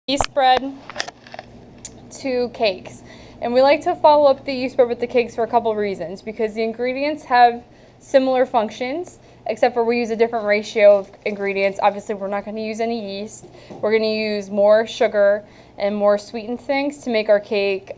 yeast bread to cakes. And we like to follow up the yeast bread with the cakes for a couple reasons, because the ingredients have similar functions, except for we use a different ratio of ingredients. Obviously, we're not going to use any yeast. We're going to use more sugar and more sweetened things to make our cake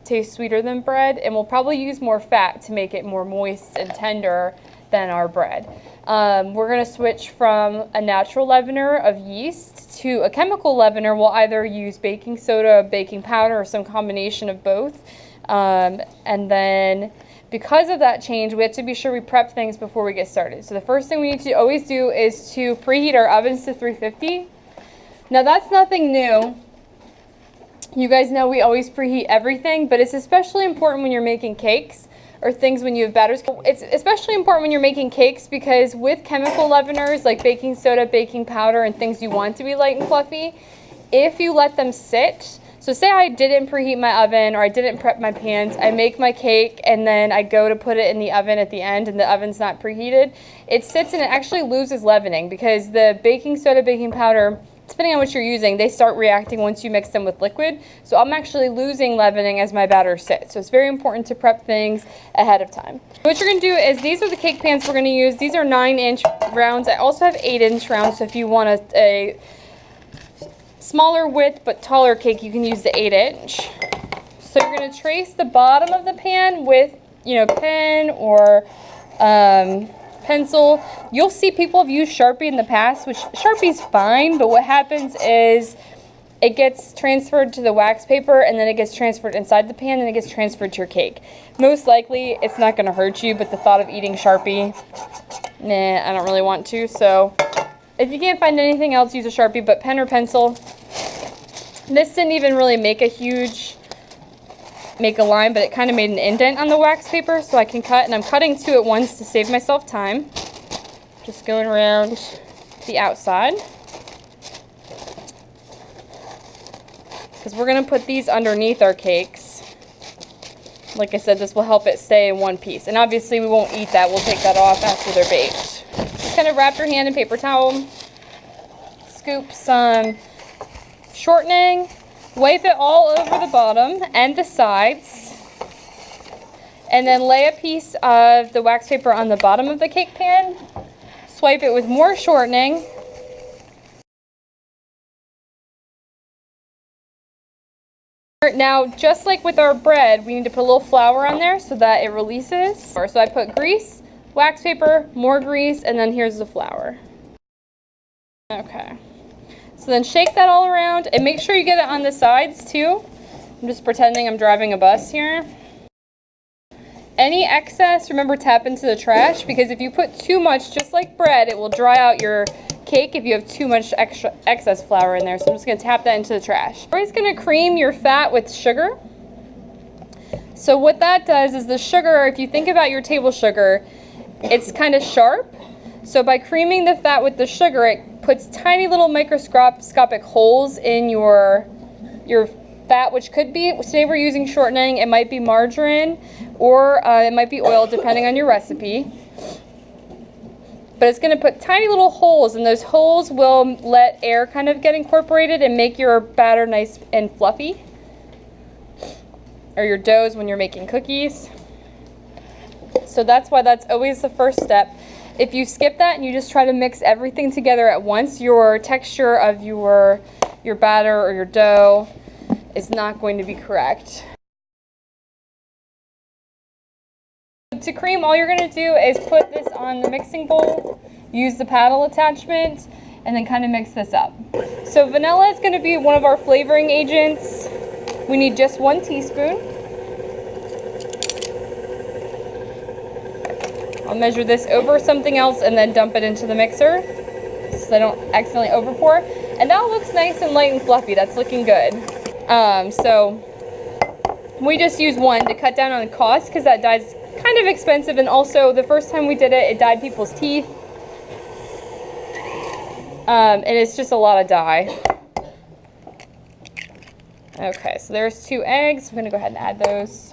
taste sweeter than bread, and we'll probably use more fat to make it more moist and tender than our bread. We're going to switch from a natural leavener of yeast to a chemical leavener. We'll either use baking soda, baking powder, or some combination of both. And then because of that change, we have to be sure we prep things before we get started. So the first thing we need to always do is to preheat our ovens to 350. Now that's nothing new. You guys know we always preheat everything, but it's especially important when you're making cakes or things when you have batters. It's especially important when you're making cakes because with chemical leaveners like baking soda, baking powder, and things you want to be light and fluffy, if you let them sit, so say I didn't preheat my oven or I didn't prep my pans, I make my cake and then I go to put it in the oven at the end and the oven's not preheated, it sits and it actually loses leavening because the baking soda, baking powder, depending on what you're using, they start reacting once you mix them with liquid. So I'm actually losing leavening as my batter sits. So it's very important to prep things ahead of time. What you're gonna do is, these are the cake pans we're gonna use. These are 9-inch rounds. I also have 8-inch rounds, so if you want a smaller width but taller cake, you can use the 8-inch. So you're gonna trace the bottom of the pan with, pen or pencil. You'll see people have used Sharpie in the past, which Sharpie's fine, but what happens is it gets transferred to the wax paper and then it gets transferred inside the pan and it gets transferred to your cake. Most likely it's not going to hurt you, but the thought of eating Sharpie, nah, I don't really want to. So if you can't find anything else, use a Sharpie, but pen or pencil. This didn't even really make a line, but it kind of made an indent on the wax paper so I can cut, and I'm cutting two at once to save myself time. Just going around the outside because we're going to put these underneath our cakes. Like I said, this will help it stay in one piece, and obviously we won't eat that. We'll take that off after they're baked. Just kind of wrap your hand in paper towel, scoop some shortening, wipe it all over the bottom and the sides, and then lay a piece of the wax paper on the bottom of the cake pan. Swipe it with more shortening. Now, just like with our bread, we need to put a little flour on there so that it releases. So I put grease, wax paper, more grease, and then here's the flour. Okay. So then shake that all around and make sure you get it on the sides too. I'm just pretending I'm driving a bus here. Any excess, remember, tap into the trash, because if you put too much, just like bread, it will dry out your cake if you have too much excess flour in there. So I'm just going to tap that into the trash. You're always going to cream your fat with sugar. So what that does is the sugar, if you think about your table sugar, it's kind of sharp. So by creaming the fat with the sugar, it puts tiny little microscopic holes in your fat, which could be, today we're using shortening, it might be margarine, or it might be oil, depending on your recipe. But it's going to put tiny little holes, and those holes will let air kind of get incorporated and make your batter nice and fluffy, or your doughs when you're making cookies. So that's why that's always the first step. If you skip that and you just try to mix everything together at once, your texture of your batter or your dough is not going to be correct. To cream, all you're going to do is put this on the mixing bowl, use the paddle attachment, and then kind of mix this up. So vanilla is going to be one of our flavoring agents. We need just 1 teaspoon. I'll measure this over something else and then dump it into the mixer so I don't accidentally overpour. And that looks nice and light and fluffy. That's looking good. So we just use 1 to cut down on the cost, because that dye's kind of expensive, and also the first time we did it, it dyed people's teeth. And it's just a lot of dye. Okay, so there's 2 eggs. I'm going to go ahead and add those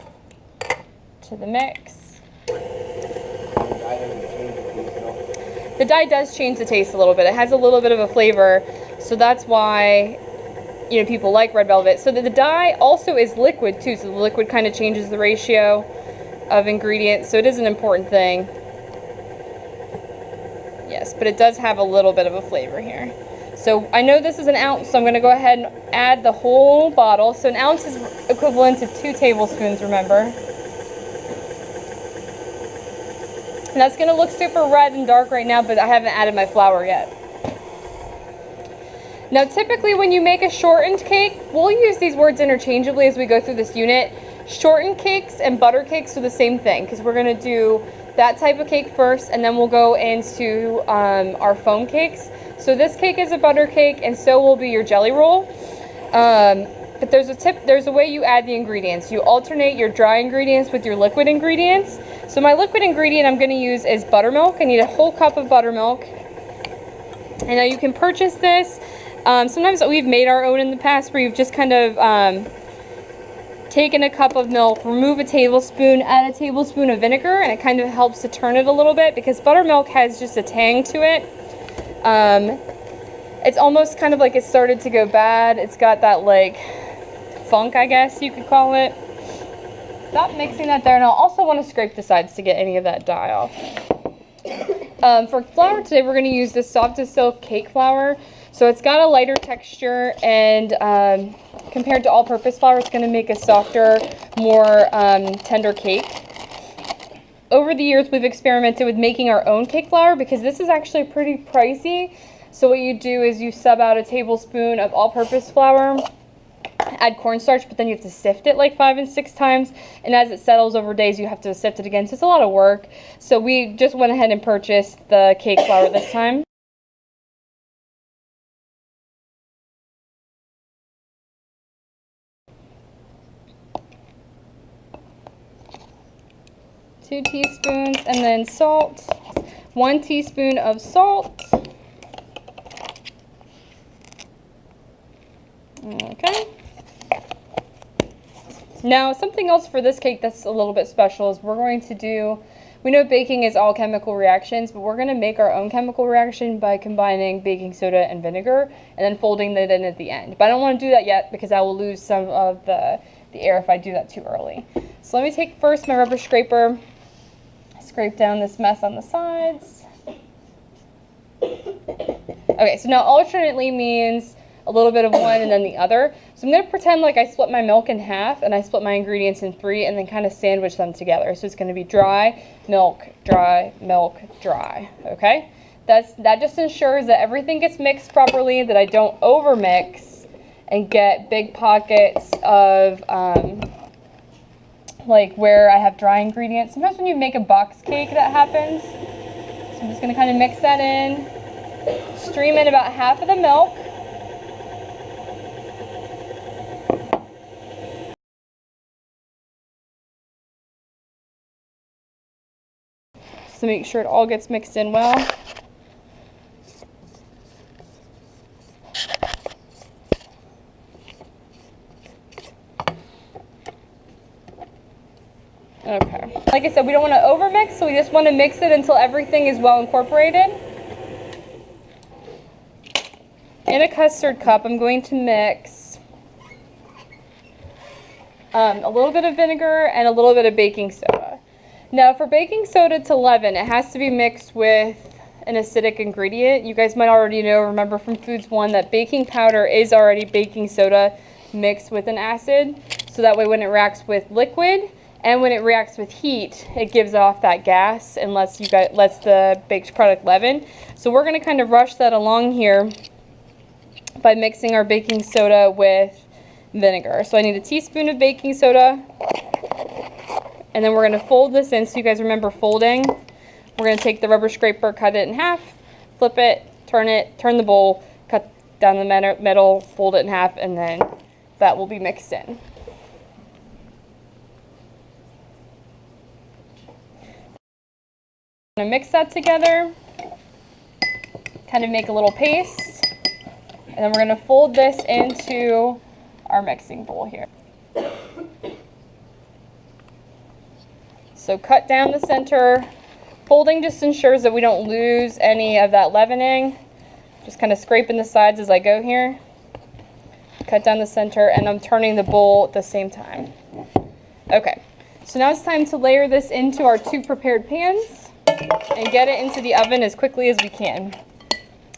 to the mix. The dye does change the taste a little bit. It has a little bit of a flavor, so that's why you know, people like red velvet. So the dye also is liquid too, so the liquid kind of changes the ratio of ingredients, so it is an important thing. Yes, but it does have a little bit of a flavor here. So I know this is an ounce, so I'm going to go ahead and add the whole bottle. So an ounce is equivalent to 2 tablespoons, remember. And that's going to look super red and dark right now, but I haven't added my flour yet. Now typically when you make a shortened cake, we'll use these words interchangeably as we go through this unit. Shortened cakes and butter cakes are the same thing, because we're going to do that type of cake first, and then we'll go into our foam cakes. So this cake is a butter cake, and so will be your jelly roll. But there's a tip, there's a way you add the ingredients. You alternate your dry ingredients with your liquid ingredients. So my liquid ingredient I'm going to use is buttermilk. I need a whole cup of buttermilk. And now you can purchase this. Sometimes we've made our own in the past, where you've just kind of taken a cup of milk, remove a tablespoon, add a tablespoon of vinegar, and it kind of helps to turn it a little bit, because buttermilk has just a tang to it. It's almost kind of like it started to go bad. It's got that like funk, I guess you could call it. Stop mixing that there, and I'll also want to scrape the sides to get any of that dye off. For flour today, we're going to use this Soft as Silk cake flour. So it's got a lighter texture, and compared to all-purpose flour, it's going to make a softer, more tender cake. Over the years, we've experimented with making our own cake flour, because this is actually pretty pricey. So what you do is you sub out a tablespoon of all-purpose flour, add cornstarch, but then you have to sift it like 5 and 6 times, and as it settles over days, you have to sift it again, so it's a lot of work. So we just went ahead and purchased the cake flour this time. Two teaspoons, and then salt. 1 teaspoon of salt. Okay. Now, something else for this cake that's a little bit special is we're going to do, we know baking is all chemical reactions, but we're going to make our own chemical reaction by combining baking soda and vinegar and then folding it in at the end. But I don't want to do that yet, because I will lose some of the air if I do that too early. So let me take first my rubber scraper, scrape down this mess on the sides. Okay, so now alternately means a little bit of one and then the other. So I'm going to pretend like I split my milk in half, and I split my ingredients in 3, and then kind of sandwich them together. So it's going to be dry, milk, dry, milk, dry. Okay? That just ensures that everything gets mixed properly, that I don't overmix and get big pockets of like where I have dry ingredients. Sometimes when you make a box cake, that happens. So I'm just going to kind of mix that in. Stream in about half of the milk. So make sure it all gets mixed in well. Okay. Like I said, we don't want to overmix, so we just want to mix it until everything is well incorporated. In a custard cup, I'm going to mix a little bit of vinegar and a little bit of baking soda. Now for baking soda to leaven, it has to be mixed with an acidic ingredient. You guys might already know, remember from Foods 1, that baking powder is already baking soda mixed with an acid. So that way when it reacts with liquid and when it reacts with heat, it gives off that gas and lets the baked product leaven. So we're going to kind of rush that along here by mixing our baking soda with vinegar. So I need a teaspoon of baking soda. And then we're going to fold this in, so you guys remember folding. We're going to take the rubber scraper, cut it in half, flip it, turn the bowl, cut down the middle, fold it in half, and then that will be mixed in. I'm going to mix that together, kind of make a little paste, and then we're going to fold this into our mixing bowl here. So cut down the center. Folding just ensures that we don't lose any of that leavening. Just kind of scraping the sides as I go here. cut down the center, and I'm turning the bowl at the same time. Okay, so now it's time to layer this into our 2 prepared pans and get it into the oven as quickly as we can.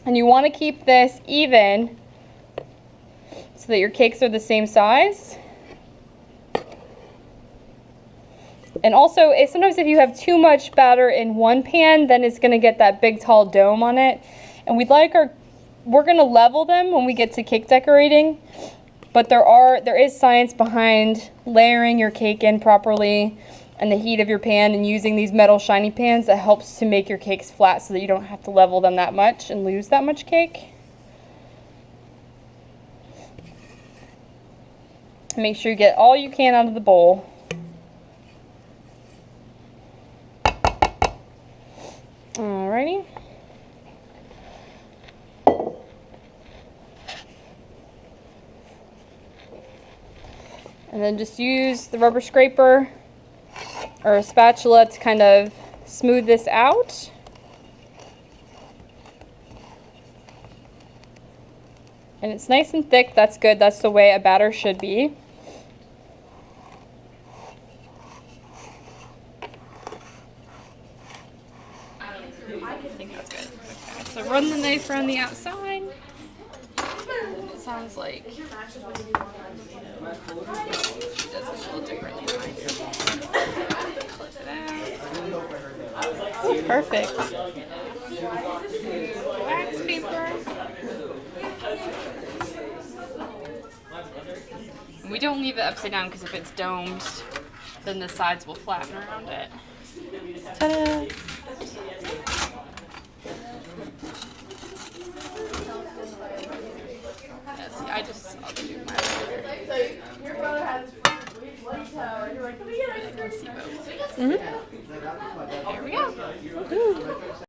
And you want to keep this even so that your cakes are the same size. And also, sometimes if you have too much batter in one pan, then it's going to get that big tall dome on it. And we're going to level them when we get to cake decorating. But there is science behind layering your cake in properly and the heat of your pan and using these metal shiny pans that helps to make your cakes flat so that you don't have to level them that much and lose that much cake. Make sure you get all you can out of the bowl. Alrighty. And then just use the rubber scraper or a spatula to kind of smooth this out. And it's nice and thick, that's good, that's the way a batter should be. I think that's good. Okay, so run the knife around the outside. It sounds like she does it a little differently than I do. Clip it out. Oh, perfect. Wax paper. We don't leave it upside down because if it's domed, then the sides will flatten around it. Ta-da! Yeah, see, I'll do my so your brother has one toe, and you're like, let me get ice cream. There we go. Ooh.